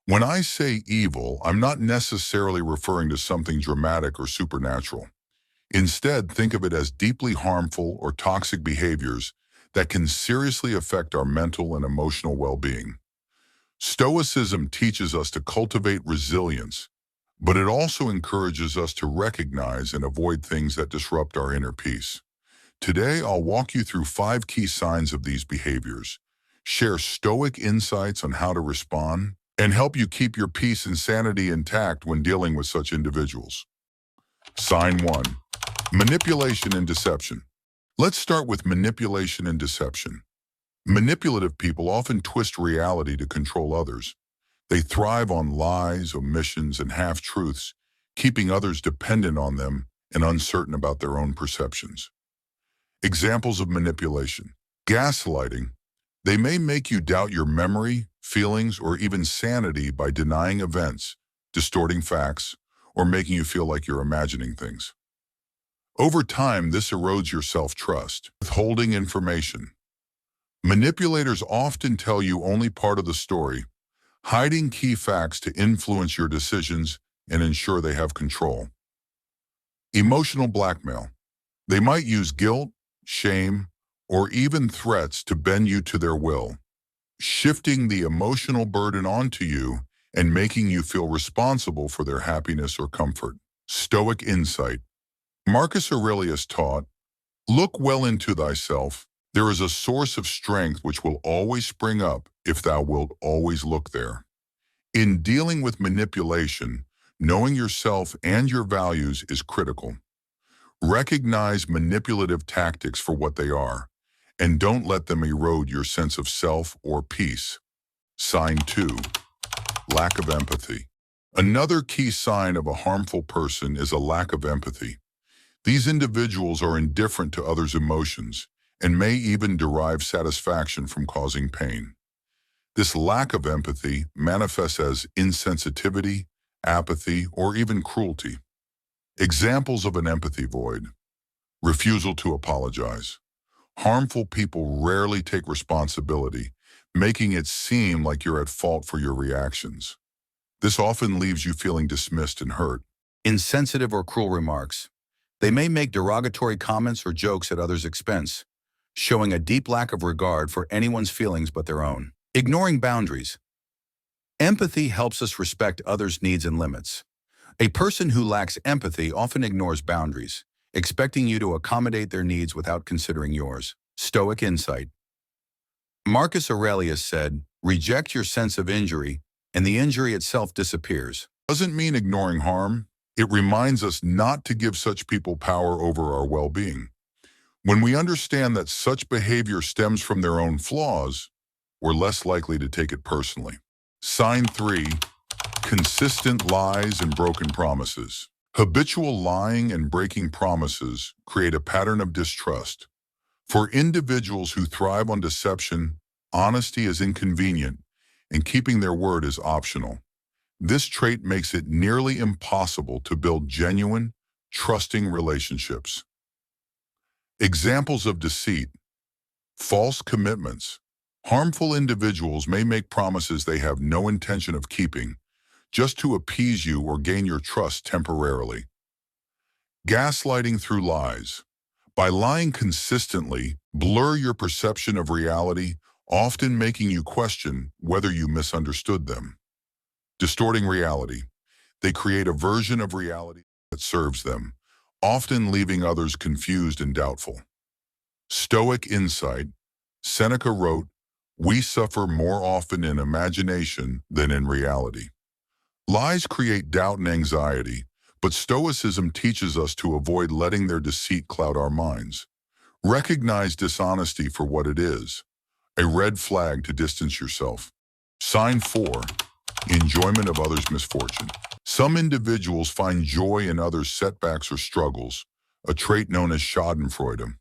When I say evil, I'm not necessarily referring to something dramatic or supernatural. Instead, think of it as deeply harmful or toxic behaviors that can seriously affect our mental and emotional well-being. Stoicism teaches us to cultivate resilience, but it also encourages us to recognize and avoid things that disrupt our inner peace. Today, I'll walk you through 5 key signs of these behaviors, share Stoic insights on how to respond, and help you keep your peace and sanity intact when dealing with such individuals. Sign 1. Manipulation and deception. Let's start with manipulation and deception. Manipulative people often twist reality to control others. They thrive on lies, omissions, and half-truths, keeping others dependent on them and uncertain about their own perceptions. Examples of manipulation. Gaslighting. They may make you doubt your memory, feelings, or even sanity by denying events, distorting facts, or making you feel like you're imagining things. Over time, this erodes your self-trust. Withholding information. Manipulators often tell you only part of the story, hiding key facts to influence your decisions and ensure they have control. Emotional blackmail. They might use guilt, shame, or even threats to bend you to their will, shifting the emotional burden onto you and making you feel responsible for their happiness or comfort. Stoic insight. Marcus Aurelius taught, "Look well into thyself. There is a source of strength which will always spring up if thou wilt always look there." In dealing with manipulation, knowing yourself and your values is critical. Recognize manipulative tactics for what they are, and don't let them erode your sense of self or peace. Sign 2. Lack of empathy. Another key sign of a harmful person is a lack of empathy. These individuals are indifferent to others' emotions and may even derive satisfaction from causing pain. This lack of empathy manifests as insensitivity, apathy, or even cruelty. Examples of an empathy void. Refusal to apologize. Harmful people rarely take responsibility, making it seem like you're at fault for your reactions. This often leaves you feeling dismissed and hurt. Insensitive or cruel remarks. They may make derogatory comments or jokes at others' expense, showing a deep lack of regard for anyone's feelings but their own. Ignoring boundaries. Empathy helps us respect others' needs and limits. A person who lacks empathy often ignores boundaries, expecting you to accommodate their needs without considering yours. Stoic insight. Marcus Aurelius said, "Reject your sense of injury, and the injury itself disappears." Doesn't mean ignoring harm. It reminds us not to give such people power over our well-being. When we understand that such behavior stems from their own flaws, we're less likely to take it personally. Sign 3. Consistent lies and broken promises. Habitual lying and breaking promises create a pattern of distrust. For individuals who thrive on deception, honesty is inconvenient, and keeping their word is optional. This trait makes it nearly impossible to build genuine, trusting relationships. Examples of deceit. False commitments. Harmful individuals may make promises they have no intention of keeping, just to appease you or gain your trust temporarily. Gaslighting through lies. By lying consistently, blur your perception of reality, often making you question whether you misunderstood them. Distorting reality. They create a version of reality that serves them, often leaving others confused and doubtful. Stoic insight. Seneca wrote, "We suffer more often in imagination than in reality." Lies create doubt and anxiety, but Stoicism teaches us to avoid letting their deceit cloud our minds. Recognize dishonesty for what it is, a red flag to distance yourself. Sign 4. Enjoyment of others' misfortune. Some individuals find joy in others' setbacks or struggles, a trait known as schadenfreude.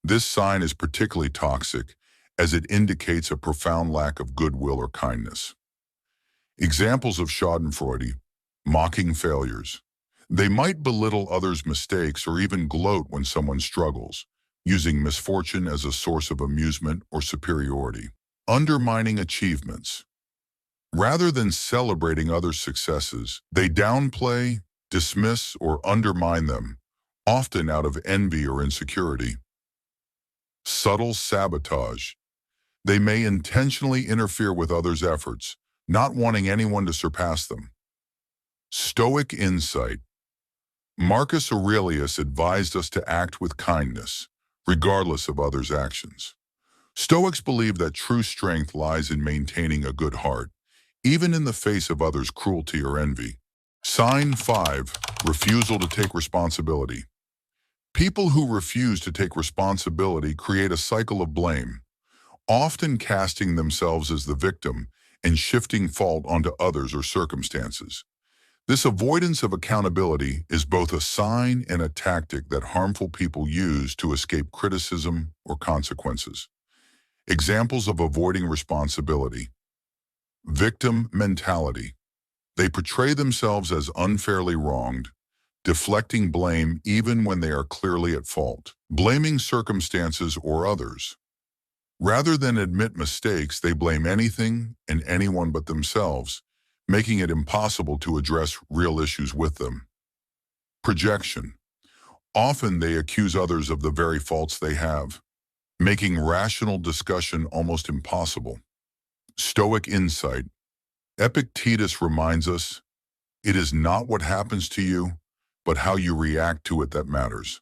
This sign is particularly toxic as it indicates a profound lack of goodwill or kindness. Examples of schadenfreude: mocking failures. They might belittle others' mistakes or even gloat when someone struggles, using misfortune as a source of amusement or superiority. Undermining achievements. Rather than celebrating others' successes, they downplay, dismiss, or undermine them, often out of envy or insecurity. Subtle sabotage. They may intentionally interfere with others' efforts, not wanting anyone to surpass them. Stoic insight. Marcus Aurelius advised us to act with kindness, regardless of others' actions. Stoics believe that true strength lies in maintaining a good heart, even in the face of others' cruelty or envy. Sign 5. Refusal to take responsibility. People who refuse to take responsibility create a cycle of blame, often casting themselves as the victim and shifting fault onto others or circumstances. This avoidance of accountability is both a sign and a tactic that harmful people use to escape criticism or consequences. Examples of avoiding responsibility. Victim mentality. They portray themselves as unfairly wronged, deflecting blame even when they are clearly at fault, blaming circumstances or others. Rather than admit mistakes, they blame anything and anyone but themselves, making it impossible to address real issues with them. Projection. Often they accuse others of the very faults they have, making rational discussion almost impossible. Stoic insight. Epictetus reminds us, it is not what happens to you, but how you react to it that matters.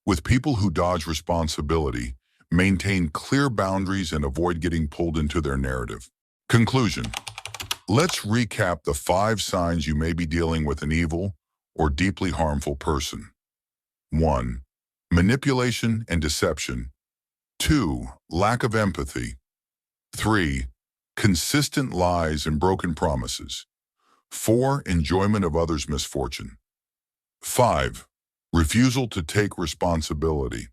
With people who dodge responsibility, maintain clear boundaries and avoid getting pulled into their narrative. Conclusion. Let's recap the 5 signs you may be dealing with an evil or deeply harmful person. 1. Manipulation and deception. 2. Lack of empathy. 3. Consistent lies and broken promises. 4. Enjoyment of others' misfortune. 5. Refusal to take responsibility.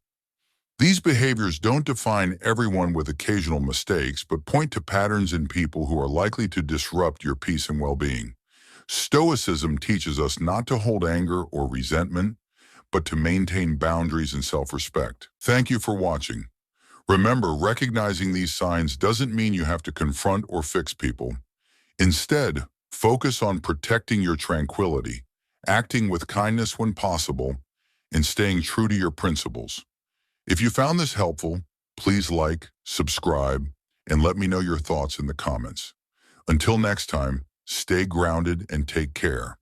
These behaviors don't define everyone with occasional mistakes, but point to patterns in people who are likely to disrupt your peace and well-being. Stoicism teaches us not to hold anger or resentment, but to maintain boundaries and self-respect. Thank you for watching. Remember, recognizing these signs doesn't mean you have to confront or fix people. Instead, focus on protecting your tranquility, acting with kindness when possible, and staying true to your principles. If you found this helpful, please like, subscribe, and let me know your thoughts in the comments. Until next time, stay grounded and take care.